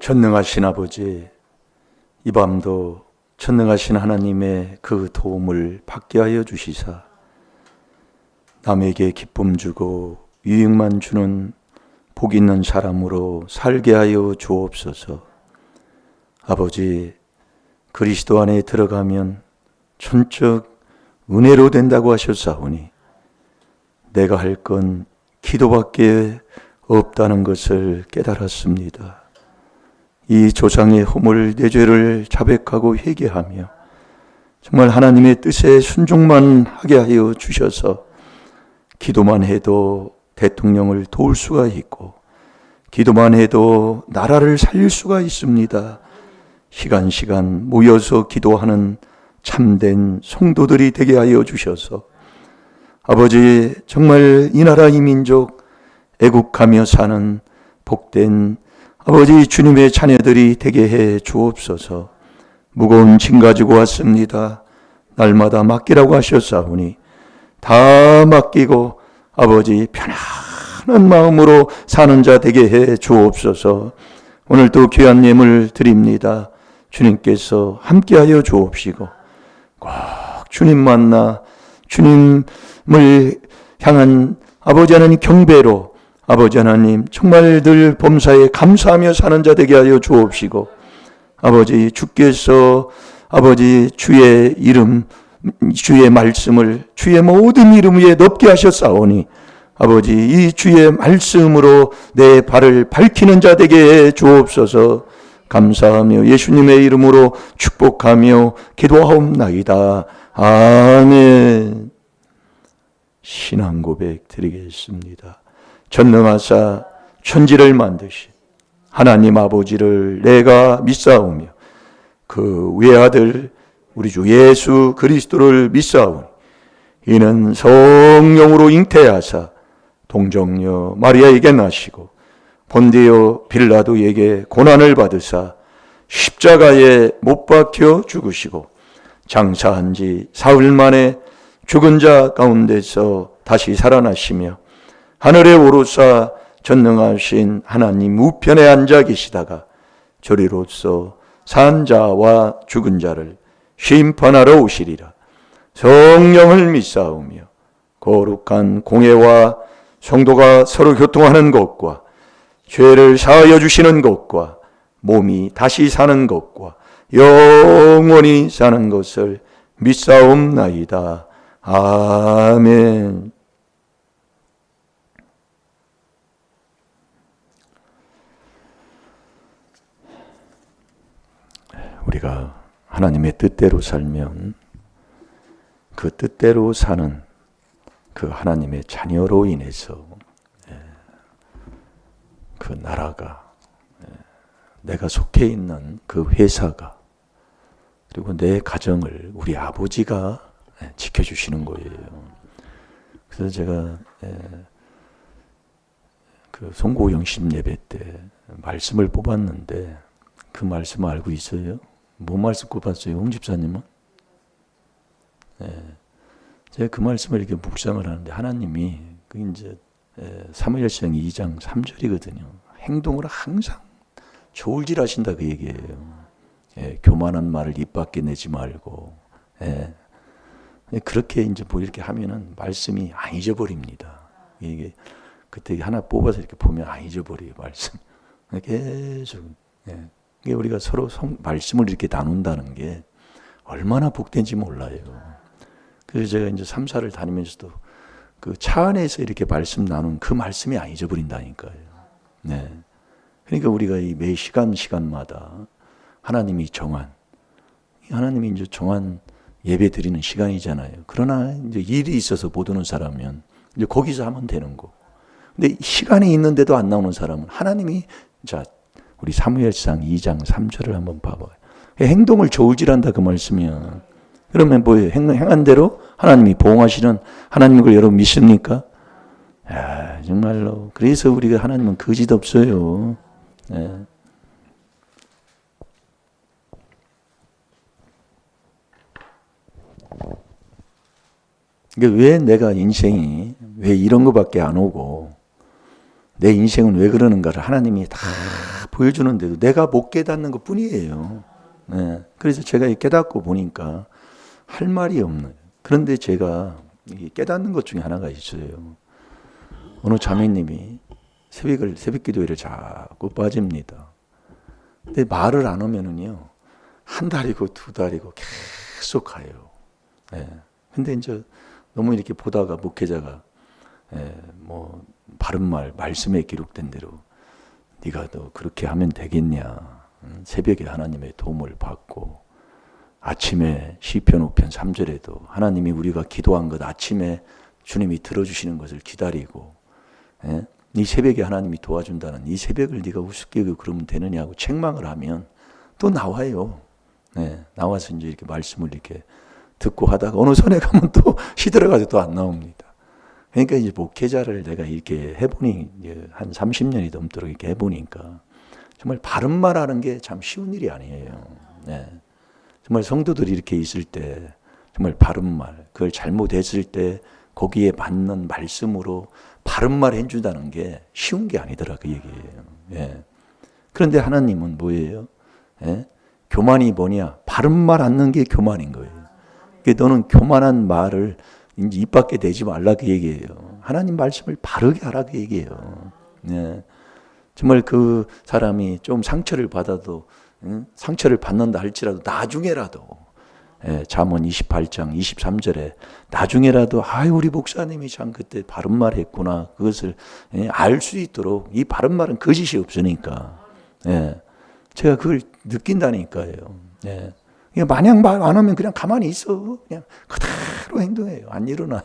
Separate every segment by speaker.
Speaker 1: 전능하신 아버지, 이 밤도 전능하신 하나님의 그 도움을 받게 하여 주시사 남에게 기쁨 주고 유익만 주는 복 있는 사람으로 살게 하여 주옵소서. 아버지, 그리스도 안에 들어가면 전적 은혜로 된다고 하셨사오니 내가 할 건 기도밖에 없다는 것을 깨달았습니다. 이 조상의 허물 내 죄를 자백하고 회개하며 정말 하나님의 뜻에 순종만 하게 하여 주셔서 기도만 해도 대통령을 도울 수가 있고 기도만 해도 나라를 살릴 수가 있습니다. 시간 모여서 기도하는 참된 성도들이 되게 하여 주셔서 아버지, 정말 이 나라 이 민족 애국하며 사는 복된 아버지 주님의 자녀들이 되게 해 주옵소서. 무거운 짐 가지고 왔습니다. 날마다 맡기라고 하셨사오니 다 맡기고 아버지 편안한 마음으로 사는 자 되게 해 주옵소서. 오늘도 귀한 예물 드립니다. 주님께서 함께하여 주옵시고 꼭 주님 만나 주님을 향한 아버지 하나님 경배로 아버지 하나님 정말 늘 범사에 감사하며 사는 자 되게 하여 주옵시고 아버지 주께서 아버지 주의 이름 주의 말씀을 주의 모든 이름 위에 높게 하셨사오니 아버지 이 주의 말씀으로 내 발을 밝히는 자 되게 해 주옵소서. 감사하며 예수님의 이름으로 축복하며 기도하옵나이다. 아멘. 신앙 고백 드리겠습니다. 전능하사 천지를 만드신 하나님 아버지를 내가 믿사오며 그 외아들 우리 주 예수 그리스도를 믿사오니 이는 성령으로 잉태하사 동정녀 마리아에게 나시고 본디오 빌라도에게 고난을 받으사 십자가에 못 박혀 죽으시고 장사한 지 사흘 만에 죽은 자 가운데서 다시 살아나시며 하늘에 오르사 전능하신 하나님 우편에 앉아 계시다가 저리로서 산 자와 죽은 자를 심판하러 오시리라. 성령을 믿사오며 거룩한 공회와 성도가 서로 교통하는 것과 죄를 사하여 주시는 것과 몸이 다시 사는 것과 영원히 사는 것을 믿사옵나이다. 아멘. 우리가 하나님의 뜻대로 살면 그 뜻대로 사는 그 하나님의 자녀로 인해서 그 나라가, 내가 속해 있는 그 회사가, 그리고 내 가정을 우리 아버지가 지켜주시는 거예요. 그래서 제가 그 송고영신 예배 때 말씀을 뽑았는데 그 말씀 알고 있어요? 뭐 말씀 뽑았어요? 홍 집사님은? 제가 그 말씀을 이렇게 묵상을 하는데 하나님이 그 이제 사무엘상 2장 3절이거든요. 행동을 항상 좋을질 하신다 그 얘기예요. 교만한 말을 입 밖에 내지 말고 그렇게 이제 뭐 이렇게 하면은 말씀이 안 잊어버립니다. 이게 그때 하나 뽑아서 이렇게 보면 안 잊어버려요 말씀. 계속 우리가 서로 말씀을 이렇게 나눈다는 게 얼마나 복된지 몰라요. 그래서 제가 이제 3사를 다니면서도 그 차 안에서 이렇게 말씀 나눈 그 말씀이 안 잊어버린다니까요. 그러니까 우리가 이 매 시간마다 하나님이 이제 정한 예배 드리는 시간이잖아요. 그러나 이제 일이 있어서 못 오는 사람은 이제 거기서 하면 되는 거. 근데 시간이 있는데도 안 나오는 사람은 하나님이 자 우리 사무엘상 2장 3절을 한번 봐봐요. 행동을 저울질한다 그 말씀이야. 그러면 뭐예요? 행한 대로 하나님이 보응하시는 하나님인 걸 여러분 믿습니까? 야, 정말로. 그래서 우리가 하나님은 거짓 없어요. 그러니까 왜 내가 인생이 왜 이런 거밖에 안 오고 내 인생은 왜 그러는가를 하나님이 다 보여주는데도 내가 못 깨닫는 것 뿐이에요. 네. 그래서 제가 깨닫고 보니까 할 말이 없는. 그런데 제가 깨닫는 것 중에 하나가 있어요. 어느 자매님이 새벽 기도회를 자꾸 빠집니다. 근데 말을 안 하면은요, 한 달이고 두 달이고 계속 가요. 예. 근데 이제 너무 이렇게 보다가 목회자가 뭐 바른 말씀에 기록된 대로 네가 너 그렇게 하면 되겠냐. 새벽에 하나님의 도움을 받고 아침에 시편 5편 3절에도 하나님이 우리가 기도한 것 아침에 주님이 들어주시는 것을 기다리고 이 새벽에 하나님이 도와준다는 이 새벽을 네가 우습게 여기고 그러면 되느냐고 책망을 하면 또 나와요. 나와서 이제 이렇게 말씀을 이렇게 듣고 하다가 어느 선에 가면 또 시들어가지고 또 안 나옵니다. 그러니까 이제 목회자를 내가 이렇게 해보니 이제 한 30년이 넘도록 이렇게 해보니까 정말 바른 말하는 게 참 쉬운 일이 아니에요. 정말 성도들이 이렇게 있을 때 정말 바른 말, 그걸 잘못했을 때 거기에 맞는 말씀으로 바른 말 해준다는 게 쉬운 게 아니더라 그 얘기예요. 그런데 하나님은 뭐예요? 교만이 뭐냐? 바른 말 않는 게 교만인 거예요. 그러니까 너는 교만한 말을 이제 입 밖에 내지 말라 그 얘기예요. 하나님 말씀을 바르게 하라 그 얘기예요. 정말 그 사람이 좀 상처를 받아도 상처를 받는다 할지라도 나중에라도 잠언 28장 23절에 나중에라도 우리 목사님이 참 그때 바른 말 했구나 그것을 알 수 있도록 이 바른 말은 거짓이 없으니까 제가 그걸 느낀다니까요. 그냥 마냥 말 안 하면 그냥 가만히 있어. 그냥 그대로 행동해요. 안 일어나요.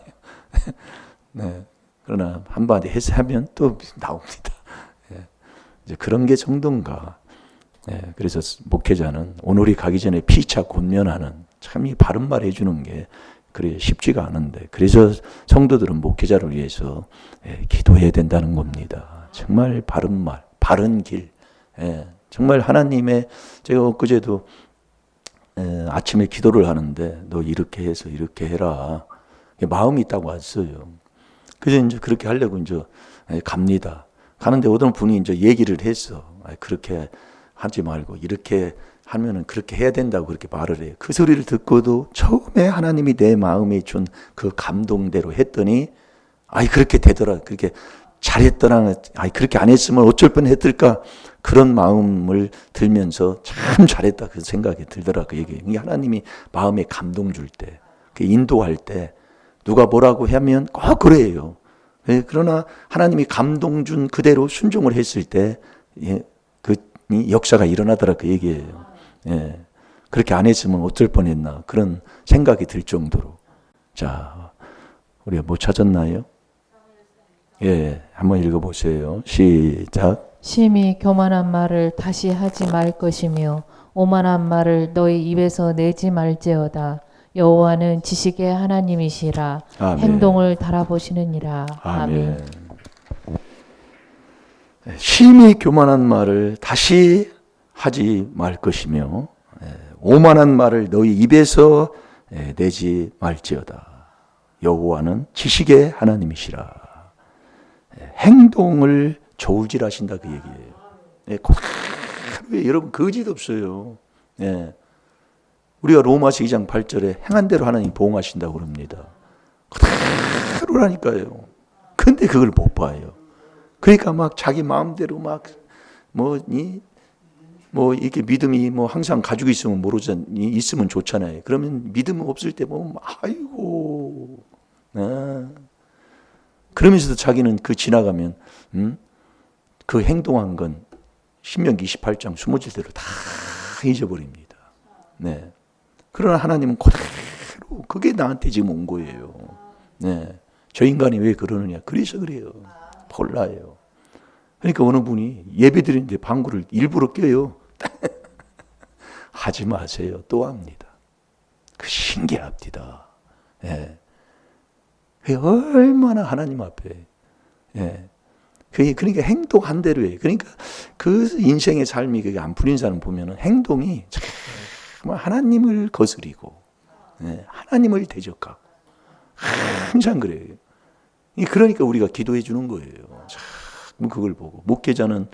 Speaker 1: 그러나 한마디 해서 하면 또 나옵니다. 이제 그런 게 정도인가. 그래서 목회자는 오늘이 가기 전에 피차 권면하는 참 이 바른 말 해주는 게 그래 쉽지가 않은데 그래서 성도들은 목회자를 위해서 기도해야 된다는 겁니다. 정말 바른 말, 바른 길. 정말 하나님의 제가 엊그제도 아침에 기도를 하는데 너 이렇게 해서 이렇게 해라. 마음이 있다고 왔어요. 그래서 이제 그렇게 하려고 이제 갑니다. 가는데 어떤 분이 이제 얘기를 했어. 그렇게 하지 말고 이렇게 하면은 그렇게 해야 된다고 그렇게 말을 해요. 그 소리를 듣고도 처음에 하나님이 내 마음에 준 그 감동대로 했더니 그렇게 되더라. 그렇게 잘했더라. 그렇게 안 했으면 어쩔 뻔했을까. 그런 마음을 들면서 참 잘했다 그 생각이 들더라 그 얘기. 이게 하나님이 마음에 감동 줄 때, 인도할 때 누가 뭐라고 하면 꼭 그래요. 그러나 하나님이 감동 준 그대로 순종을 했을 때 그 역사가 일어나더라 그 얘기예요. 그렇게 안 했으면 어쩔 뻔했나 그런 생각이 들 정도로. 자, 우리가 뭐 찾았나요? 한번 읽어보세요. 시작.
Speaker 2: 심히 교만한 말을 다시 하지 말 것이며 오만한 말을 너희 입에서 내지 말지어다. 여호와는 지식의 하나님이시라.
Speaker 1: 아멘.
Speaker 2: 행동을 달아보시느니라.
Speaker 1: 아멘. 심히 교만한 말을 다시 하지 말 것이며 오만한 말을 너희 입에서 내지 말지어다. 여호와는 지식의 하나님이시라. 행동을 저울질하신다 그 얘기예요. 여러분 거짓 없어요. 우리가 로마서 2장 8절에 행한 대로 하나님 보응하신다고 그럽니다. 그대로라니까요. 근데 그걸 못 봐요. 그러니까 막 자기 마음대로 이렇게 믿음이 항상 가지고 있으면 있으면 좋잖아요. 그러면 믿음 없을 때 보면 아이고. 그러면서도 자기는 그 지나가면 그 행동한 건 신명기 28장 20절대로 다 잊어버립니다. 그러나 하나님은 그대로 그게 나한테 지금 온 거예요. 저 인간이 왜 그러느냐? 그래서 그래요. 몰라요. 그러니까 어느 분이 예배 드리는데 방구를 일부러 껴요. 하지 마세요. 또 합니다. 그 신기합니다. 얼마나 하나님 앞에. 그러니까 행동한 대로 해요. 그러니까 그 인생의 삶이 그게 안 풀린 사람 보면은 행동이 정말 하나님을 거스리고, 하나님을 대적하고, 항상 그래요. 그러니까 우리가 기도해 주는 거예요. 참 그걸 보고 목회자는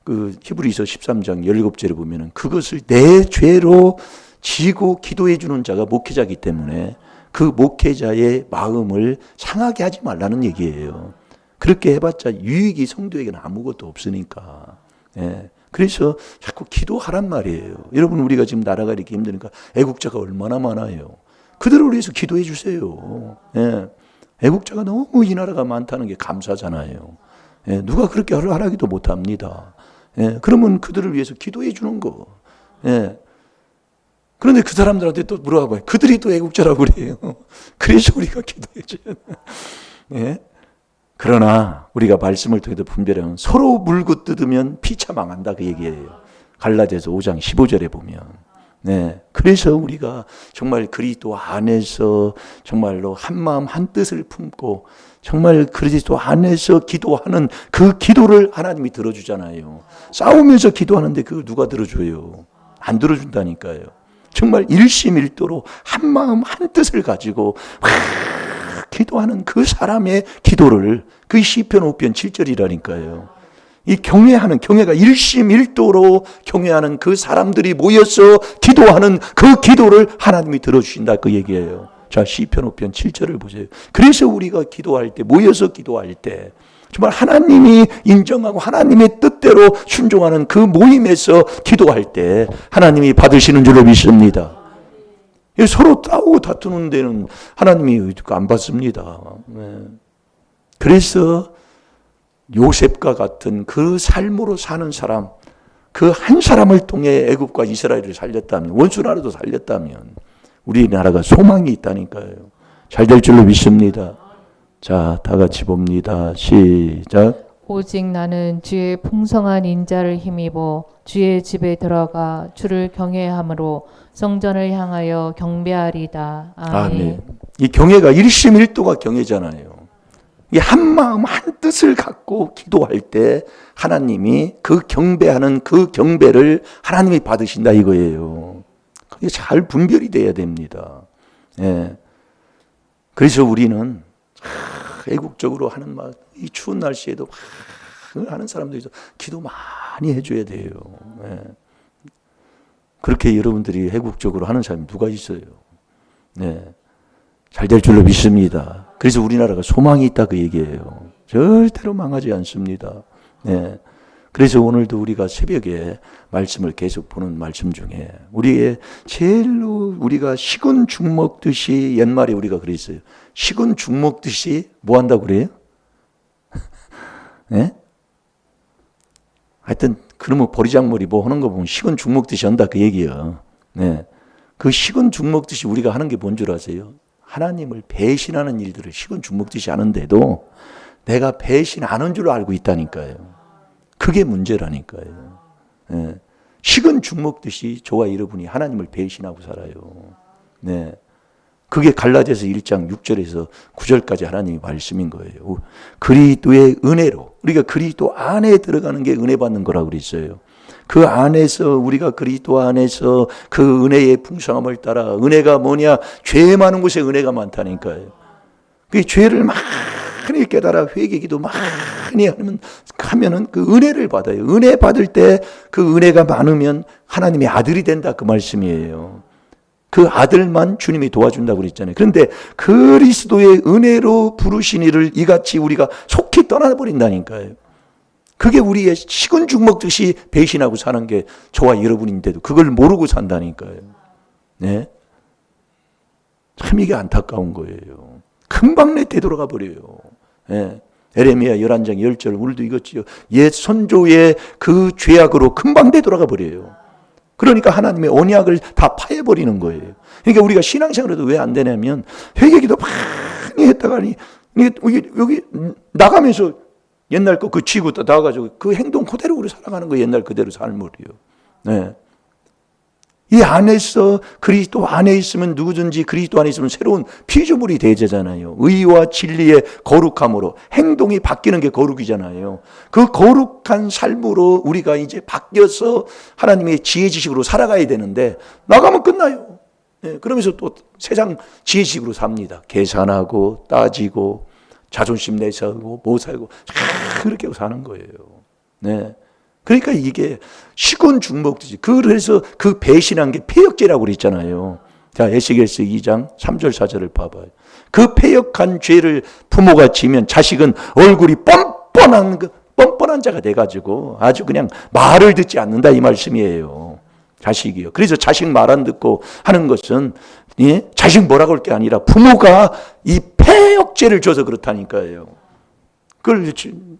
Speaker 1: 그 히브리서 13장 17절에 보면은 그것을 내 죄로 지고 기도해 주는 자가 목회자이기 때문에 그 목회자의 마음을 상하게 하지 말라는 얘기예요. 그렇게 해봤자 유익이 성도에게는 아무것도 없으니까. 예. 그래서 자꾸 기도하란 말이에요. 여러분, 우리가 지금 나라가 이렇게 힘드니까 애국자가 얼마나 많아요. 그들을 위해서 기도해 주세요. 예. 애국자가 너무 이 나라가 많다는 게 감사잖아요. 예. 누가 그렇게 하라기도 못합니다. 예. 그러면 그들을 위해서 기도해 주는 거. 예. 그런데 그 사람들한테 또 물어봐요. 그들이 또 애국자라고 그래요. 그래서 우리가 기도해 줘야 돼. 예. 그러나 우리가 말씀을 통해서 분별하면 서로 물고 뜯으면 피차 망한다 그 얘기예요. 갈라디아서 5장 15절에 보면. 네. 그래서 우리가 정말 그리스도 안에서 정말로 한 마음 한 뜻을 품고 정말 그리스도 안에서 기도하는 그 기도를 하나님이 들어주잖아요. 싸우면서 기도하는데 그걸 누가 들어줘요? 안 들어준다니까요. 정말 일심일도로 한 마음 한 뜻을 가지고 기도하는 그 사람의 기도를, 그 시편 5편 7절이라니까요. 이 경외가 일심일도로 경외하는 그 사람들이 모여서 기도하는 그 기도를 하나님이 들어주신다 그 얘기예요. 자, 시편 5편 7절을 보세요. 그래서 우리가 기도할 때, 모여서 기도할 때 정말 하나님이 인정하고 하나님의 뜻대로 순종하는 그 모임에서 기도할 때 하나님이 받으시는 줄로 믿습니다. 서로 싸우고 다투는 데는 하나님이 안 받습니다. 그래서 요셉과 같은 그 삶으로 사는 사람, 그 한 사람을 통해 애굽과 이스라엘을 살렸다면, 원수나라도 살렸다면 우리나라가 소망이 있다니까요. 잘 될 줄로 믿습니다. 자, 다 같이 봅니다. 시작.
Speaker 2: 오직 나는 주의 풍성한 인자를 힘입어 주의 집에 들어가 주를 경외함으로 성전을 향하여 경배하리다. 아멘.
Speaker 1: 이 경외가 일심일도가 경외잖아요. 이 한 마음 한 뜻을 갖고 기도할 때 하나님이 그 경배하는 그 경배를 하나님이 받으신다 이거예요. 그게 잘 분별이 돼야 됩니다. 예. 그래서 우리는 애국적으로 하는 말, 이 추운 날씨에도 하는 사람들이 있어. 기도 많이 해줘야 돼요. 예. 그렇게 여러분들이 애국적으로 하는 사람이 누가 있어요? 네. 잘 될 줄로 믿습니다. 그래서 우리나라가 소망이 있다 그 얘기예요. 절대로 망하지 않습니다. 네. 그래서 오늘도 우리가 새벽에 말씀을 계속 보는 말씀 중에 우리의 제일로 우리가 식은 죽 먹듯이 옛말에 우리가 그랬어요. 식은 죽 먹듯이 뭐 한다고 그래요? 네? 하여튼 그러면 보리장머리 뭐 하는 거 보면 식은 죽 먹듯이 한다 그 얘기예요. 네. 그 식은 죽 먹듯이 우리가 하는 게 뭔 줄 아세요? 하나님을 배신하는 일들을 식은 죽 먹듯이 하는데도 내가 배신 안 한 줄 알고 있다니까요. 그게 문제라니까요. 네. 식은 죽 먹듯이 저와 여러분이 하나님을 배신하고 살아요. 네. 그게 갈라디아서 1장 6절에서 9절까지 하나님의 말씀인 거예요. 그리스도의 은혜로 우리가 그리스도 안에 들어가는 게 은혜 받는 거라고 그랬어요. 그 안에서 우리가 그리스도 안에서 그 은혜의 풍성함을 따라 은혜가 뭐냐? 죄 많은 곳에 은혜가 많다니까요. 그 죄를 많이 깨달아 회개기도 많이 하면은 그 은혜를 받아요. 은혜 받을 때 그 은혜가 많으면 하나님의 아들이 된다 그 말씀이에요. 그 아들만 주님이 도와준다고 그랬잖아요. 그런데 그리스도의 은혜로 부르신 이를 이같이 우리가 속히 떠나버린다니까요. 그게 우리의 식은 죽 먹듯이 배신하고 사는 게 저와 여러분인데도 그걸 모르고 산다니까요. 네? 참 이게 안타까운 거예요. 금방 내 되돌아가 버려요. 네. 에레미야 11장 10절 우리도 읽었지요. 옛 선조의 그 죄악으로 금방 되돌아가 버려요. 그러니까 하나님의 언약을 다 파해버리는 거예요. 그러니까 우리가 신앙생활에도 왜 안 되냐면 회개기도 많이 했다가니 여기 나가면서 옛날 거 그 쥐고 나가가지고 그 행동 그대로 우리 살아가는 거 옛날 그대로 삶을요. 네. 이 안에서 그리스도 안에 있으면 누구든지 그리스도 안에 있으면 새로운 피조물이 되잖아요. 의와 진리의 거룩함으로 행동이 바뀌는 게 거룩이잖아요. 그 거룩한 삶으로 우리가 이제 바뀌어서 하나님의 지혜 지식으로 살아가야 되는데 나가면 끝나요. 네. 그러면서 또 세상 지혜 지식으로 삽니다. 계산하고 따지고 자존심 내세우고 뭐 살고 그렇게 사는 거예요. 네. 그러니까 이게 시곤죽먹듯이, 그래서 그 배신한 게 패역죄라고 그랬잖아요. 자, 에스겔서 2장 3절 4절을 봐봐요. 그 패역한 죄를 부모가 지면 자식은 얼굴이 뻔뻔한 자가 돼가지고 아주 그냥 말을 듣지 않는다 이 말씀이에요. 자식이요. 그래서 자식 말 안 듣고 하는 것은, 예? 자식 뭐라고 할 게 아니라 부모가 이 패역죄를 줘서 그렇다니까요. 그걸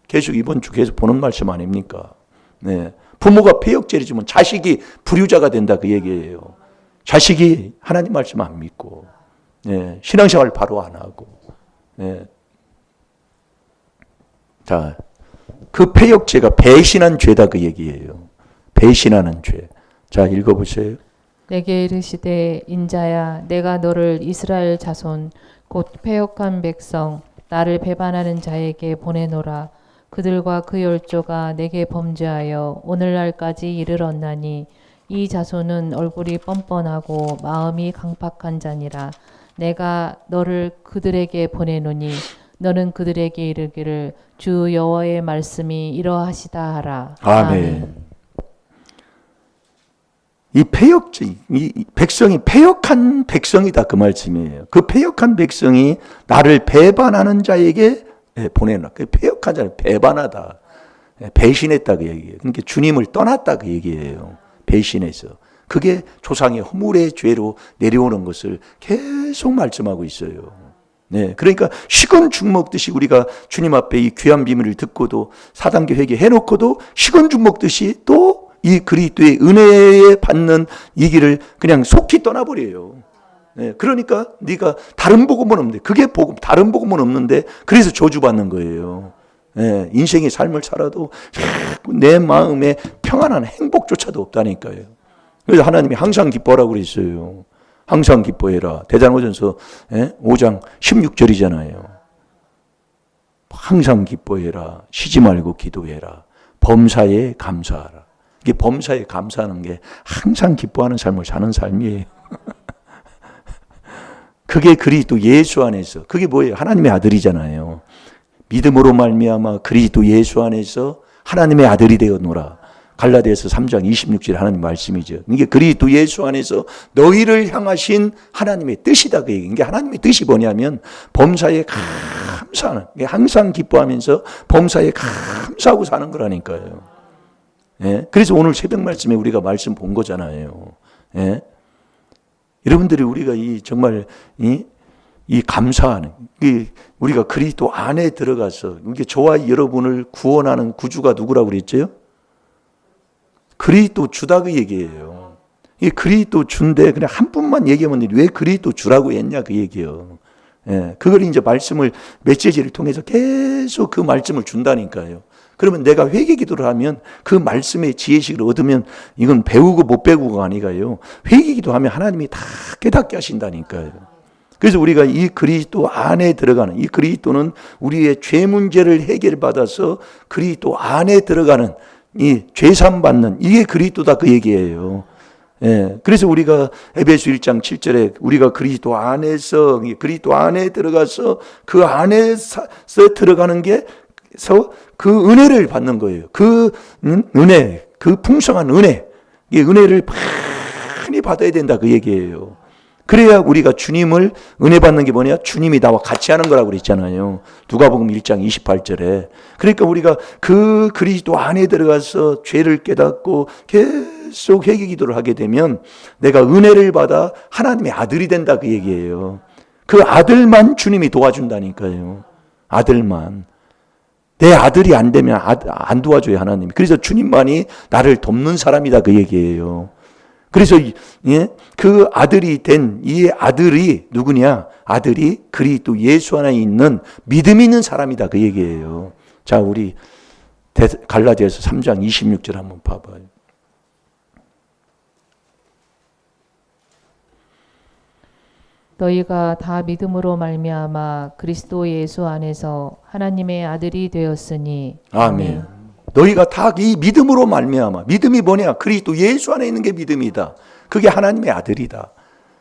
Speaker 1: 계속 이번 주 계속 보는 말씀 아닙니까? 네. 부모가 패역죄를 주면 자식이 불효자가 된다 그 얘기예요. 자식이 하나님 말씀 안 믿고, 네. 신앙생활 바로 안 하고, 네. 자, 그 패역죄가 배신한 죄다 그 얘기예요. 배신하는 죄. 자, 읽어보세요.
Speaker 2: 내게 이르시되 인자야 내가 너를 이스라엘 자손 곧 패역한 백성 나를 배반하는 자에게 보내노라. 그들과 그 열조가 내게 범죄하여 오늘날까지 이르렀나니 이 자손은 얼굴이 뻔뻔하고 마음이 강팍한 자니라. 내가 너를 그들에게 보내노니 너는 그들에게 이르기를 주 여호와의 말씀이 이러하시다 하라.
Speaker 1: 아멘. 이 패역죄, 이 백성이 패역한 백성이다 그 말씀이에요. 그 패역한 백성이 나를 배반하는 자에게 보내놔. 그 패역한 자는 배반하다, 배신했다 그 얘기예요. 그러니까 주님을 떠났다 그 얘기예요. 배신해서. 그게 조상의 허물의 죄로 내려오는 것을 계속 말씀하고 있어요. 네, 그러니까 식은죽 먹듯이 우리가 주님 앞에 이 귀한 비밀을 듣고도 4단계 회개해놓고도 식은죽 먹듯이 또 이 그리스도의 은혜에 받는 이 길을 그냥 속히 떠나버려요. 네, 그러니까 네가 다른 복음은 없는데, 그게 복음, 다른 복음은 없는데 그래서 저주받는 거예요. 네, 인생의 삶을 살아도 내 마음에 평안한 행복조차도 없다니까요. 그래서 하나님이 항상 기뻐하라고 그랬어요. 항상 기뻐해라. 대장호전서 5장 16절이잖아요. 항상 기뻐해라. 쉬지 말고 기도해라. 범사에 감사하라. 이게 범사에 감사하는 게 항상 기뻐하는 삶을 사는 삶이에요. 그게 그리스도 예수 안에서, 그게 뭐예요? 하나님의 아들이잖아요. 믿음으로 말미암아 그리스도 예수 안에서 하나님의 아들이 되었노라. 갈라디아서 3장 26절 하나님 말씀이죠. 이게 그리스도 예수 안에서 너희를 향하신 하나님의 뜻이다 그 얘기. 이게 하나님의 뜻이 뭐냐면 범사에 감사하는, 항상 기뻐하면서 범사에 감사하고 사는 거라니까요. 예? 그래서 오늘 새벽 말씀에 우리가 말씀 본 거잖아요. 예? 여러분들이 우리가 정말 이 감사하는, 우리가 그리스도 안에 들어가서, 이게 저와 여러분을 구원하는 구주가 누구라고 그랬죠? 그리스도 주다 그 얘기예요. 이 그리스도 주인데 그냥 한 분만 얘기하면 왜 그리스도 주라고 했냐 그 얘기예요. 예, 그걸 이제 말씀을 메시지를 통해서 계속 그 말씀을 준다니까요. 그러면 내가 회개 기도를 하면 그 말씀의 지혜식을 얻으면 이건 배우고 못 배우고가 아니가요. 회개 기도하면 하나님이 다 깨닫게 하신다니까요. 그래서 우리가 이 그리스도 안에 들어가는, 이 그리스도는 우리의 죄 문제를 해결받아서 그리스도 안에 들어가는 이 죄산 받는, 이게 그리스도다 그 얘기예요. 예. 그래서 우리가 에베소 1장 7절에 우리가 그리스도 안에서, 그리스도 안에 들어가서 그 안에서 들어가는 게서 그 은혜를 받는 거예요. 그 은혜, 그 풍성한 은혜, 이 은혜를 많이 받아야 된다 그 얘기예요. 그래야 우리가 주님을 은혜 받는 게 뭐냐? 주님이 나와 같이 하는 거라고 그랬잖아요. 누가복음 1장 28절에. 그러니까 우리가 그 그리스도 안에 들어가서 죄를 깨닫고 계속 회개 기도를 하게 되면 내가 은혜를 받아 하나님의 아들이 된다 그 얘기예요. 그 아들만 주님이 도와준다니까요. 아들만. 내 아들이 안 되면 안 도와줘요 하나님이. 그래서 주님만이 나를 돕는 사람이다 그 얘기예요. 그래서 그 아들이 된 이 아들이 누구냐? 아들이 그리스도 예수 안에 있는 믿음 있는 사람이다 그 얘기예요. 자, 우리 갈라디아서 3장 26절 한번 봐봐요.
Speaker 2: 너희가 다 믿음으로 말미암아 그리스도 예수 안에서 하나님의 아들이 되었으니.
Speaker 1: 아멘. 너희가 다 이 믿음으로 말미암아. 믿음이 뭐냐? 그리스도 예수 안에 있는 게 믿음이다. 그게 하나님의 아들이다.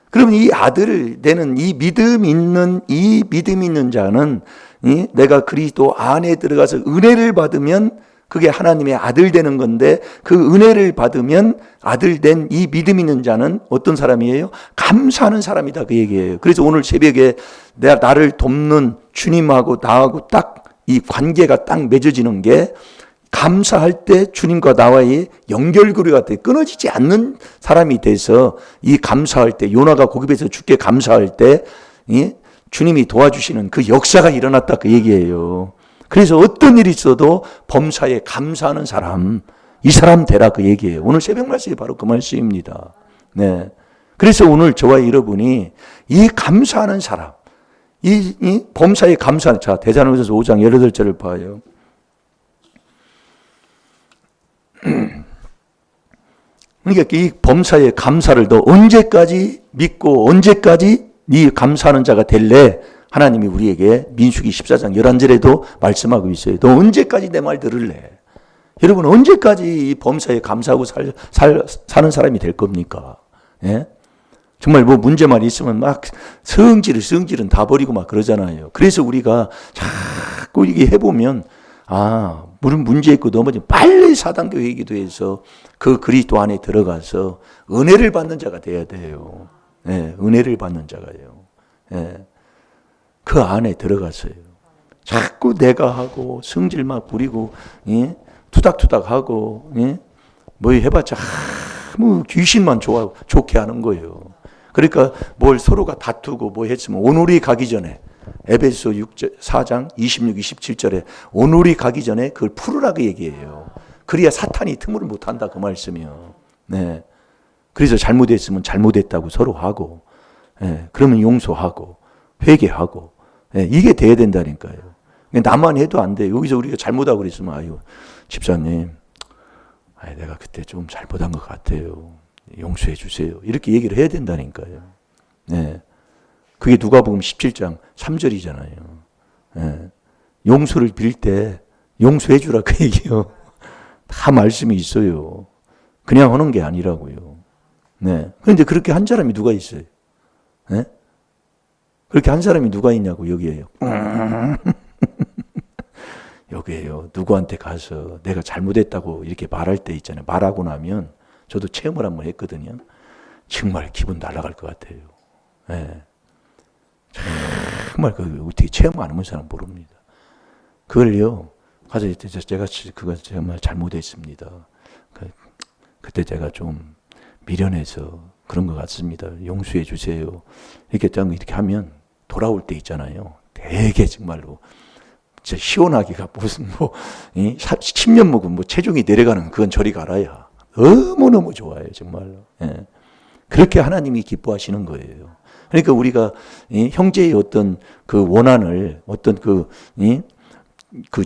Speaker 1: 그러면 이 아들을 내는 이 믿음 있는 자는 내가 그리스도 안에 들어가서 은혜를 받으면 그게 하나님의 아들 되는 건데 그 은혜를 받으면 아들 된 이 믿음 있는 자는 어떤 사람이에요? 감사하는 사람이다 그 얘기예요. 그래서 오늘 새벽에 나를 돕는 주님하고 나하고 딱 이 관계가 딱 맺어지는 게 감사할 때 주님과 나와의 연결고리가 돼 끊어지지 않는 사람이 돼서 이 감사할 때 요나가 고기에서 죽게 감사할 때 주님이 도와주시는 그 역사가 일어났다 그 얘기예요. 그래서 어떤 일이 있어도 범사에 감사하는 사람, 이 사람 되라 그 얘기예요. 오늘 새벽 말씀이 바로 그 말씀입니다. 네. 그래서 오늘 저와 여러분이 이 감사하는 사람, 이 범사에 감사하는, 자, 대사로전서 5장 18절을 봐요. 그러니까 이 범사에 감사를 너 언제까지 믿고 언제까지 네 감사하는 자가 될래? 하나님이 우리에게 민수기 14장 11절에도 말씀하고 있어요. 너 언제까지 내 말 들을래? 여러분 언제까지 이 범사에 감사하고 사는 사람이 될 겁니까? 예? 정말 뭐 문제만 있으면 막 성질은 다 버리고 막 그러잖아요. 그래서 우리가 자꾸 이게 해보면 무슨 문제 있고 넘어지면 빨리 사단교회 기도해서 그 그리스도 안에 들어가서 은혜를 받는 자가 돼야 돼요. 예, 은혜를 받는 자가요. 예, 그 안에 들어갔어요. 자꾸 내가 하고 성질 막 부리고 투닥투닥 하고 뭐 해봤자 뭐 귀신만 좋게 하는 거예요. 그러니까 뭘 서로가 다투고 뭐 했으면 오늘이 가기 전에 에베소 4장 26, 27절에 오늘이 가기 전에 그걸 풀으라고 얘기해요. 그래야 사탄이 틈을 못한다 그 말씀이요. 네. 그래서 잘못했으면 잘못했다고 서로 하고, 그러면 용서하고 회개하고, 이게 돼야 된다니까요. 나만 해도 안 돼. 여기서 우리가 잘못하고 그랬으면 아유 집사님, 내가 그때 좀 잘못한 것 같아요. 용서해 주세요. 이렇게 얘기를 해야 된다니까요. 네. 그게 누가복음 17장 3절이잖아요. 네. 용서를 빌 때 용서해 주라 그 얘기요. 다 말씀이 있어요. 그냥 하는 게 아니라고요. 네. 그런데 그렇게 한 사람이 누가 있어요? 네? 그렇게 한 사람이 누가 있냐고 여기에요. 여기에요. 누구한테 가서 내가 잘못했다고 이렇게 말할 때 있잖아요. 말하고 나면 저도 체험을 한번 했거든요. 정말 기분 날아갈 것 같아요. 네. 정말 어떻게 체험 안 해본 사람 모릅니다. 그걸요. 가서 제가 그거 정말 잘못했습니다. 그때 제가 좀 미련해서 그런 것 같습니다. 용서해 주세요. 이렇게 하면 돌아올 때 있잖아요. 되게 정말로 진짜 시원하기가 무슨 10년 먹으면 체중이 내려가는 그건 저리 가라야. 너무너무 좋아요. 정말로. 예. 그렇게 하나님이 기뻐하시는 거예요. 그러니까 우리가 형제의 어떤 그 원한을 어떤 그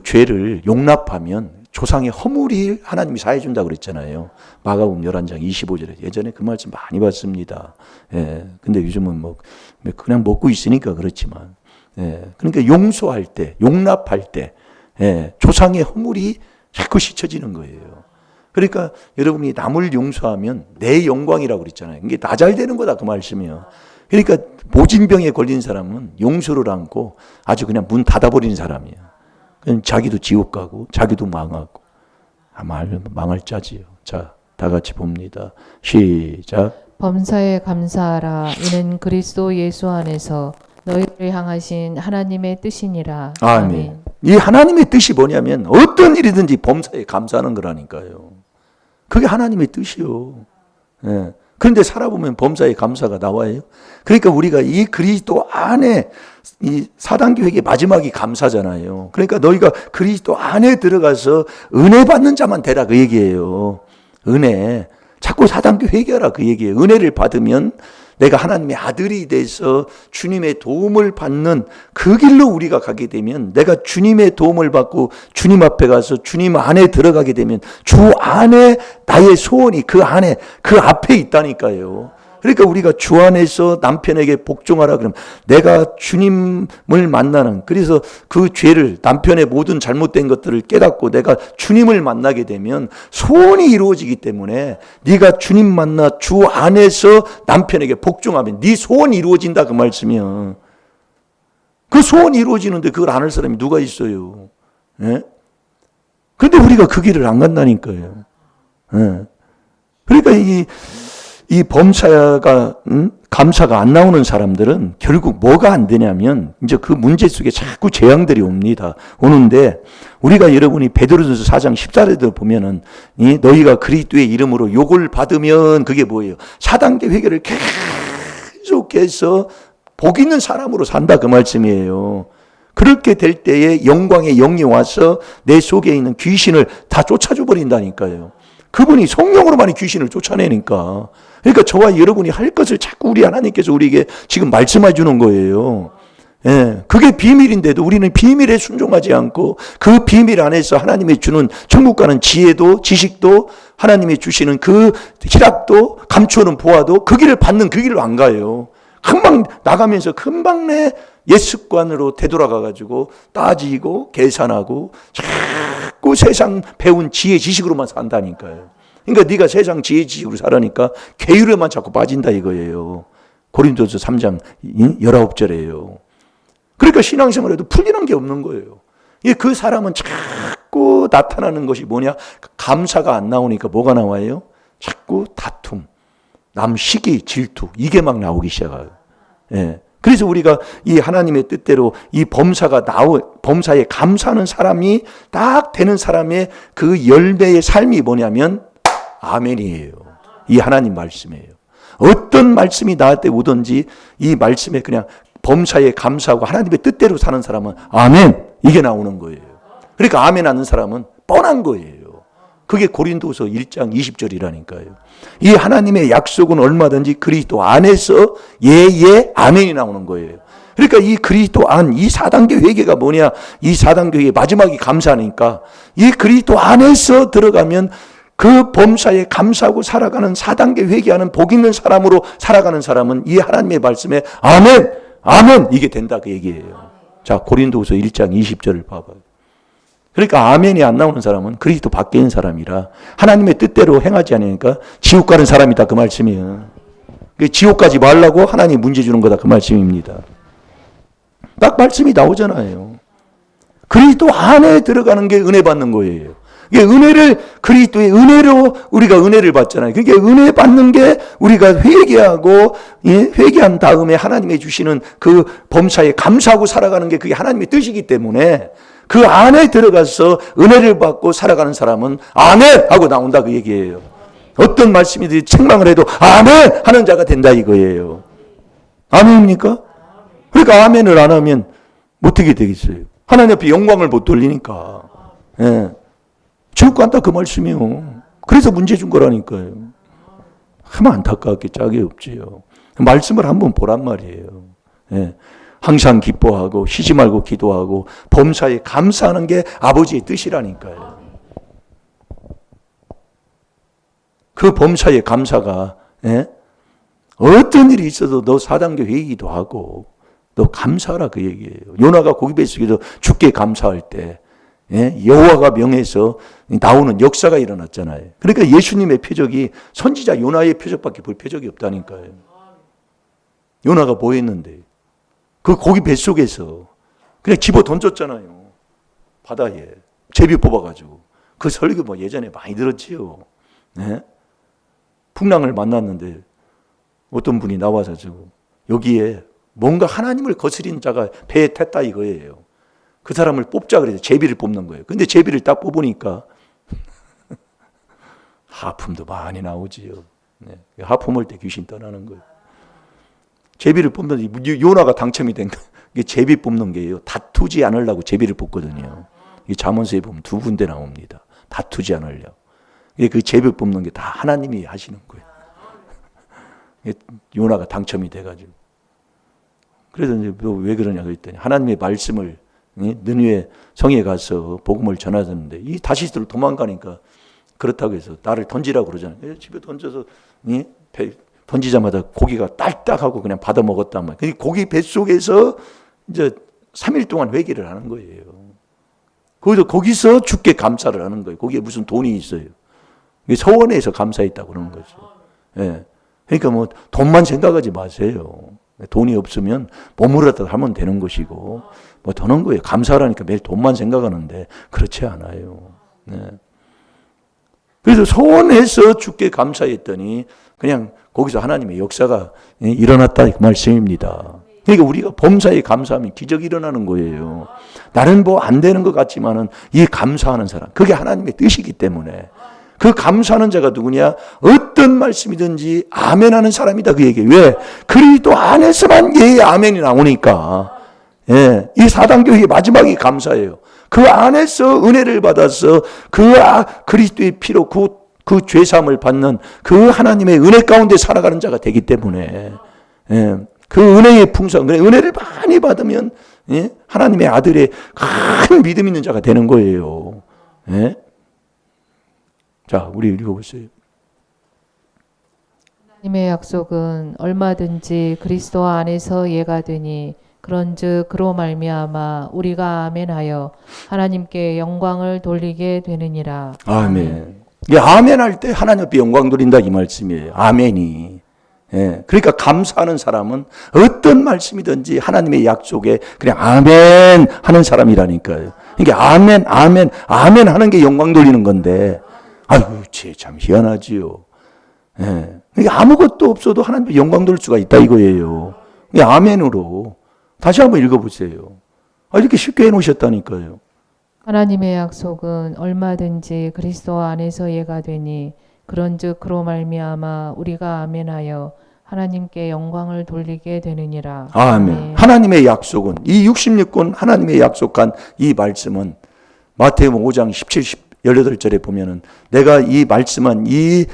Speaker 1: 죄를 용납하면 조상의 허물이 하나님이 사해 준다고 그랬잖아요. 마가복음 11장 25절에 예전에 그 말씀 많이 봤습니다. 예. 근데 요즘은 그냥 먹고 있으니까 그렇지만 그러니까 용서할 때, 용납할 때 조상의 허물이 자꾸 씻어지는 거예요. 그러니까 여러분이 남을 용서하면 내 영광이라고 그랬잖아요. 이게 나 잘 되는 거다 그 말씀이에요. 그러니까 모진병에 걸린 사람은 용서를 않고 아주 그냥 문 닫아버리는 사람이에요. 그냥 자기도 지옥 가고 자기도 망하고 망할 짜지요. 자, 다 같이 봅니다. 시작.
Speaker 2: 범사에 감사하라. 이는 그리스도 예수 안에서 너희를 향하신 하나님의 뜻이니라.
Speaker 1: 아멘. 이 하나님의 뜻이 뭐냐면 어떤 일이든지 범사에 감사하는 거라니까요. 그게 하나님의 뜻이요. 예. 그런데 살아보면 범사에 감사가 나와요. 그러니까 우리가 이 그리스도 안에 이 사단교회의 마지막이 감사잖아요. 그러니까 너희가 그리스도 안에 들어가서 은혜 받는 자만 되라 그 얘기예요. 은혜. 자꾸 사단교회 얘기하라 그 얘기예요. 은혜를 받으면 내가 하나님의 아들이 돼서 주님의 도움을 받는 그 길로 우리가 가게 되면 내가 주님의 도움을 받고 주님 앞에 가서 주님 안에 들어가게 되면 주 안에 나의 소원이 그 안에 그 앞에 있다니까요. 그러니까 우리가 주 안에서 남편에게 복종하라 그러면 내가 주님을 만나는 그래서 그 죄를 남편의 모든 잘못된 것들을 깨닫고 내가 주님을 만나게 되면 소원이 이루어지기 때문에 네가 주님 만나 주 안에서 남편에게 복종하면 네 소원이 이루어진다 그 말씀이야. 그 소원이 이루어지는데 그걸 안 할 사람이 누가 있어요? 예? 근데 우리가 그 길을 안 간다니까요. 예. 그러니까 이 범사가, 감사가 안 나오는 사람들은 결국 뭐가 안 되냐면, 이제 그 문제 속에 자꾸 재앙들이 오는데, 우리가 여러분이 베드로전서 4장 14절을 보면은, 너희가 그리스도의 이름으로 욕을 받으면 그게 뭐예요? 4단계 회개를 계속해서 복 있는 사람으로 산다, 그 말씀이에요. 그렇게 될 때에 영광의 영이 와서 내 속에 있는 귀신을 다 쫓아줘 버린다니까요. 그분이 성령으로만 귀신을 쫓아내니까. 그러니까 저와 여러분이 할 것을 자꾸 우리 하나님께서 우리에게 지금 말씀해 주는 거예요. 예, 그게 비밀인데도 우리는 비밀에 순종하지 않고 그 비밀 안에서 하나님이 주는 천국 가는 지혜도 지식도 하나님이 주시는 그 희락도 감추는 보아도 그 길을 받는 그 길로 안 가요. 금방 나가면서 금방 내 옛 습관으로 되돌아가가지고 따지고 계산하고 자꾸 세상 배운 지혜 지식으로만 산다니까요. 그러니까 네가 세상 지혜 지식으로 살아니까 게으르만 자꾸 빠진다 이거예요. 고린도서 3장 19절에요. 그러니까 신앙생활에도 풀리는 게 없는 거예요. 그 사람은 자꾸 나타나는 것이 뭐냐? 감사가 안 나오니까 뭐가 나와요? 자꾸 다툼, 남 시기, 질투 이게 막 나오기 시작해요. 예. 그래서 우리가 이 하나님의 뜻대로 이 범사에 감사하는 사람이 딱 되는 사람의 그 열매의 삶이 뭐냐면 아멘이에요. 이 하나님 말씀이에요. 어떤 말씀이 나한테 오든지 이 말씀에 그냥 범사에 감사하고 하나님의 뜻대로 사는 사람은 아멘 이게 나오는 거예요. 그러니까 아멘 하는 사람은 뻔한 거예요. 그게 고린도서 1장 20절이라니까요. 이 하나님의 약속은 얼마든지 그리스도 안에서 예 아멘이 나오는 거예요. 그러니까 이 그리스도 안, 이 4단계 회개가 뭐냐? 이 4단계 회개 마지막이 감사니까 이 그리스도 안에서 들어가면 그 범사에 감사하고 살아가는 4단계 회개하는 복 있는 사람으로 살아가는 사람은 이 하나님의 말씀에 아멘 이게 된다 그 얘기예요. 자, 고린도서 1장 20절을 봐봐요. 그러니까 아멘이 안 나오는 사람은 그리스도 밖에 있는 사람이라 하나님의 뜻대로 행하지 않으니까 지옥 가는 사람이다 그 말씀이에요. 지옥 가지 말라고 하나님 문제 주는 거다 그 말씀입니다. 딱 말씀이 나오잖아요. 그리스도 안에 들어가는 게 은혜 받는 거예요. 이게 은혜를 그리스도의 은혜로 우리가 은혜를 받잖아요. 그러니까 은혜 받는 게 우리가 회개하고 회개한 다음에 하나님이 주시는 그 범사에 감사하고 살아가는 게 그게 하나님의 뜻이기 때문에 그 안에 들어가서 은혜를 받고 살아가는 사람은 아멘 하고 나온다 그 얘기예요. 어떤 말씀이든지 책망을 해도 아멘 하는 자가 된다 이거예요. 아멘입니까? 그러니까 아멘을 안 하면 어떻게 되겠어요? 하나님 앞에 영광을 못 돌리니까. 예. 지옥 간다 그 말씀이요. 그래서 문제 준 거라니까요. 참 안타깝게 짝이 없지요. 말씀을 한번 보란 말이에요. 예. 항상 기뻐하고 쉬지 말고 기도하고 범사에 감사하는 게 아버지의 뜻이라니까요. 그 범사의 감사가 어떤 일이 있어도 너 4단계 회의도 하고 너 감사하라 그 얘기예요. 요나가 고기 뱃속에서 주께 감사할 때 여호와가 명해서 나오는 역사가 일어났잖아요. 그러니까 예수님의 표적이 선지자 요나의 표적밖에 볼 표적이 없다니까요. 요나가 뭐 했는데 그 고기 뱃속에서 그냥 집어 던졌잖아요. 바다에 제비 뽑아가지고 그 설교 뭐 예전에 많이 들었지요. 네? 풍랑을 만났는데 어떤 분이 나와서 지금 여기에 뭔가 하나님을 거스린 자가 배에 탔다 이거예요. 그 사람을 뽑자 그래서 제비를 뽑는 거예요. 근데 제비를 딱 뽑으니까 하품도 많이 나오지요. 네. 하품할 때 귀신 떠나는 거예요. 제비를 뽑는데 요나가 당첨이 된 거예요. 이게 제비 뽑는 게요. 다투지 않으려고 제비를 뽑거든요. 이 잠언서에 보면 두 군데 나옵니다. 다투지 않으려고. 그 제비 뽑는 게 다 하나님이 하시는 거예요. 요나가 당첨이 돼가지고. 그래서 이제 왜 그러냐 그랬더니 하나님의 말씀을 느느웨 성에 가서 복음을 전하셨는데 이 다시스로 도망가니까 그렇다고 해서 나를 던지라고 그러잖아요. 집에 던져서 던지자마자 고기가 딸딱하고 그냥 받아 먹었단 말이에요. 고기 뱃속에서 이제 3일 동안 회개를 하는 거예요. 거기서 주께 감사를 하는 거예요. 거기에 무슨 돈이 있어요. 서원에서 감사했다고 그러는 거죠. 예. 그러니까 뭐 돈만 생각하지 마세요. 돈이 없으면 몸으로라도 하면 되는 것이고 뭐 더는 거예요. 감사하라니까 매일 돈만 생각하는데 그렇지 않아요. 그래서 소원해서 주께 감사했더니 그냥 거기서 하나님의 역사가 일어났다 그 말씀입니다. 그러니까 우리가 범사에 감사하면 기적이 일어나는 거예요. 나는 뭐 안 되는 것 같지만은 이 감사하는 사람, 그게 하나님의 뜻이기 때문에 그 감사하는 자가 누구냐? 어떤 말씀이든지 아멘하는 사람이다 그 얘기예요. 왜? 그리스도 안에서만 예의 아멘이 나오니까. 예, 이 사단교회의 마지막이 감사예요. 그 안에서 은혜를 받아서 그리스도의 피로 그 죄사함을 받는 그 하나님의 은혜 가운데 살아가는 자가 되기 때문에 그 은혜의 풍성, 은혜를 많이 받으면 하나님의 아들의 큰 믿음 있는 자가 되는 거예요. 자, 우리 읽어보세요.
Speaker 2: 하나님의 약속은 얼마든지 그리스도 안에서 예가 되니 그런즉 그로 말미암아 우리가 아멘하여 하나님께 영광을 돌리게 되느니라.
Speaker 1: 아멘. 이 아멘 할 때 하나님 앞에 영광 돌린다 이 말씀이에요. 아멘이. 그러니까 감사하는 사람은 어떤 말씀이든지 하나님의 약속에 그냥 아멘 하는 사람이라니까요. 그러니까 아멘 하는 게 영광 돌리는 건데, 아유, 참 희한하지요. 그러니까 아무것도 없어도 하나님께 영광 돌릴 수가 있다 이거예요. 아멘으로. 다시 한번 읽어보세요. 이렇게 쉽게 해놓으셨다니까요.
Speaker 2: 하나님의 약속은 얼마든지 그리스도 안에서 예가 되니 그런즉 그로 말미암아 우리가 아멘하여 하나님께 영광을 돌리게 되느니라.
Speaker 1: 아멘. 하나님의 약속은 이 66권 하나님의 약속한 이 말씀은 마태복음 5장 17, 18절에 보면은 내가 이 말씀한 이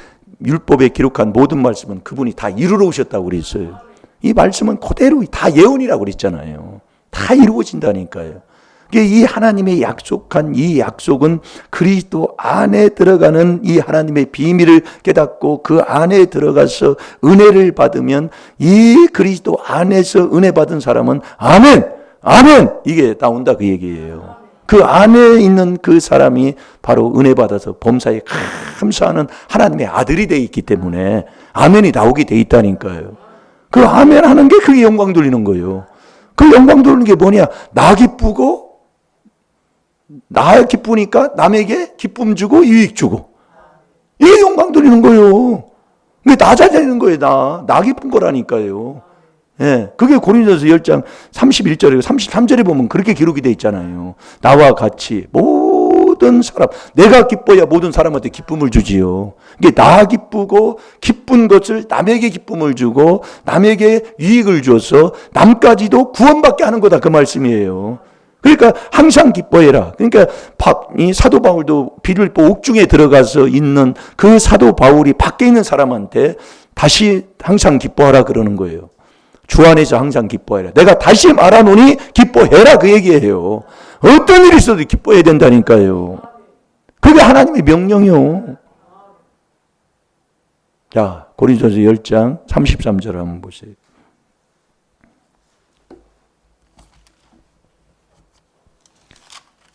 Speaker 1: 율법에 기록한 모든 말씀은 그분이 다 이루러 오셨다고 그랬어요. 이 말씀은 그대로 다 예언이라고 그랬잖아요. 다 이루어진다니까요. 이 하나님의 약속한 이 약속은 그리스도 안에 들어가는 이 하나님의 비밀을 깨닫고 그 안에 들어가서 은혜를 받으면 이 그리스도 안에서 은혜 받은 사람은 아멘, 아멘 이게 나온다 그 얘기예요. 그 안에 있는 그 사람이 바로 은혜 받아서 범사에 감사하는 하나님의 아들이 돼 있기 때문에 아멘이 나오게 돼 있다니까요. 그 아멘 하는 게 그게 영광 돌리는 거예요. 그 영광 돌리는 게 뭐냐? 나 기쁘니까 남에게 기쁨 주고 이익 주고. 이게 영광 돌리는 거예요. 그게 나 잘되는 거예요. 나 기쁜 거라니까요. 그게 고린도서 10장 31절에 33절에 보면 그렇게 기록이 돼 있잖아요. 나와 같이 모든 사람, 내가 기뻐야 모든 사람한테 기쁨을 주지요. 이게 나 기쁘고 기쁜 것을 남에게 기쁨을 주고 남에게 유익을 줘서 남까지도 구원받게 하는 거다 그 말씀이에요. 그러니까 항상 기뻐해라. 그러니까 이 사도 바울도 빌립보 옥중에 들어가서 있는 그 사도 바울이 밖에 있는 사람한테 다시 항상 기뻐하라 그러는 거예요. 주 안에서 항상 기뻐해라. 내가 다시 말하노니 기뻐해라 그 얘기예요. 어떤 일이 있어도 기뻐해야 된다니까요. 그게 하나님의 명령이요. 자, 고린도서 10장 33절 한번 보세요.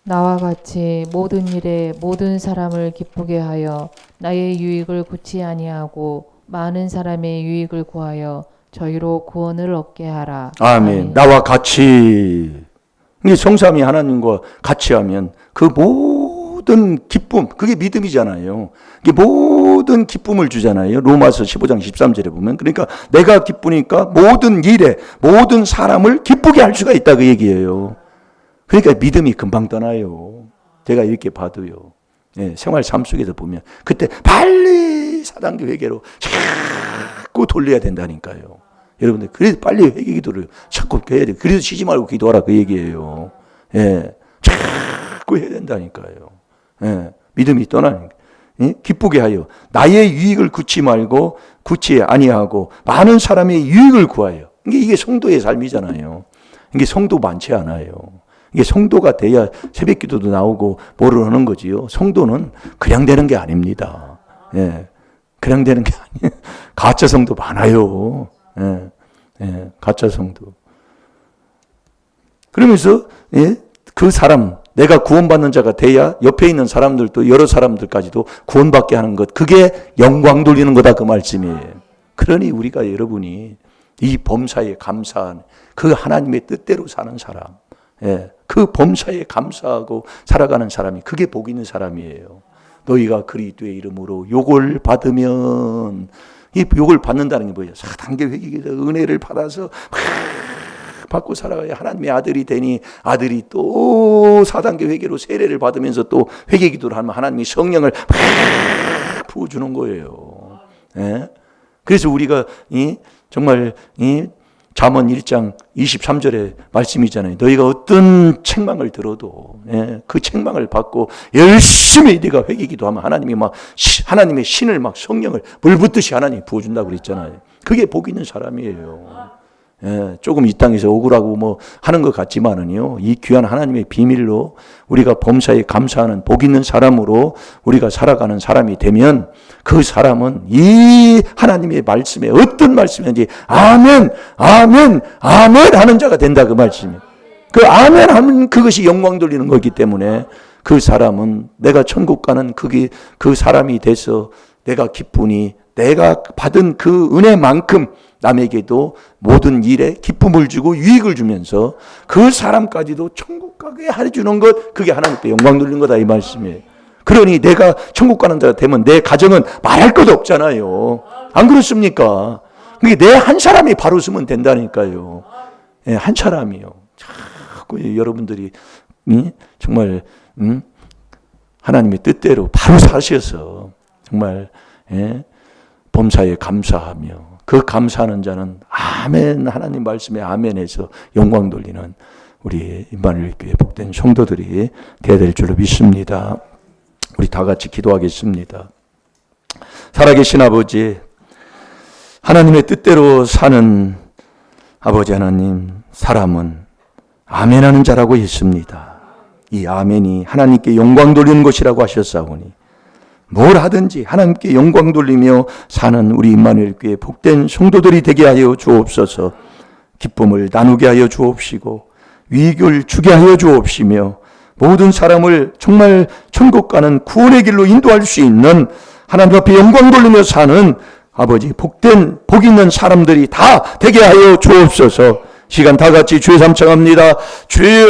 Speaker 2: 나와 같이 모든 일에 모든 사람을 기쁘게 하여 나의 유익을 구치 아니하고 많은 사람의 유익을 구하여 저희로 구원을 얻게 하라.
Speaker 1: 아멘. 나와 같이. 성삼위 하나님과 같이 하면 그 모든 기쁨, 그게 믿음이잖아요. 그게 모든 기쁨을 주잖아요. 로마서 15장 13절에 보면. 그러니까 내가 기쁘니까 모든 일에 모든 사람을 기쁘게 할 수가 있다 그 얘기예요. 그러니까 믿음이 금방 떠나요. 제가 이렇게 봐도요. 생활 삶 속에서 보면 그때 빨리 사단교 회개로 자꾸 돌려야 된다니까요. 여러분들 그래서 빨리 회개 기도를 자꾸 해야 돼요. 그래서 쉬지 말고 기도하라 그 얘기예요. 자꾸 해야 된다니까요. 믿음이 떠나니까. 기쁘게 하여 나의 유익을 구치 말고 구치 아니하고 많은 사람의 유익을 구하여. 이게 성도의 삶이잖아요. 이게 성도 많지 않아요. 이게 성도가 돼야 새벽 기도도 나오고 뭐를 하는 거지요. 성도는 그냥 되는 게 아닙니다. 그냥 되는 게 아니에요. 가짜 성도 많아요. 가짜 성도. 그러면서 그 사람, 내가 구원받는 자가 돼야 옆에 있는 사람들도 여러 사람들까지도 구원받게 하는 것, 그게 영광 돌리는 거다 그 말씀이에요. 그러니 우리가 여러분이 이 범사에 감사한 그 하나님의 뜻대로 사는 사람, 그 범사에 감사하고 살아가는 사람이 그게 복 있는 사람이에요. 너희가 그리스도의 이름으로 욕을 받으면, 이 욕을 받는다는 게 뭐예요? 4단계 회개기도 은혜를 받아서 받고 살아가야 하나님의 아들이 되니, 아들이 또 4단계 회개로 세례를 받으면서 또 회개기도를 하면 하나님이 성령을 부어주는 거예요. 예? 그래서 우리가 정말 잠언 1장 23절에 말씀이잖아요. 너희가 어떤 책망을 들어도 그 책망을 받고 열심히 네가 회개기도 하면 하나님이 막 하나님의 신을 막 성령을 물 붓듯이 하나님이 부어준다고 그랬잖아요. 그게 복 있는 사람이에요. 조금 이 땅에서 억울하고 뭐 하는 것 같지만은요, 이 귀한 하나님의 비밀로 우리가 범사에 감사하는 복 있는 사람으로 우리가 살아가는 사람이 되면 그 사람은 이 하나님의 말씀에 어떤 말씀인지 아멘, 아멘, 아멘 하는 자가 된다 그 말씀이에요. 그 아멘 하면 그것이 영광 돌리는 거기 때문에 그 사람은 내가 천국 가는 그 사람이 돼서 내가 기쁘니 내가 받은 그 은혜만큼 남에게도 모든 일에 기쁨을 주고 유익을 주면서 그 사람까지도 천국 가게 해주는 것, 그게 하나님께 영광 돌리는 거다 이 말씀이에요. 그러니 내가 천국 가는 자가 되면 내 가정은 말할 것도 없잖아요. 안 그렇습니까? 그게 내 한 사람이 바로 서면 된다니까요. 한 사람이요. 자꾸 여러분들이 정말 하나님의 뜻대로 바로 사셔서 정말 범사에 감사하며 그 감사하는 자는 아멘, 하나님 말씀에 아멘해서 영광 돌리는 우리 임마누엘 교회 복된 성도들이 되어야 될 줄로 믿습니다. 우리 다 같이 기도하겠습니다. 살아계신 아버지, 하나님의 뜻대로 사는 아버지 하나님, 사람은 아멘하는 자라고 했습니다. 이 아멘이 하나님께 영광 돌리는 것이라고 하셨사오니 뭘 하든지 하나님께 영광 돌리며 사는 우리 임마누엘 교회 복된 성도들이 되게 하여 주옵소서. 기쁨을 나누게 하여 주옵시고 위익을 주게 하여 주옵시며 모든 사람을 정말 천국 가는 구원의 길로 인도할 수 있는 하나님 앞에 영광 돌리며 사는 아버지 복된 복 있는 사람들이 다 되게 하여 주옵소서. 시간 다 같이 주의 삼창합니다. 주의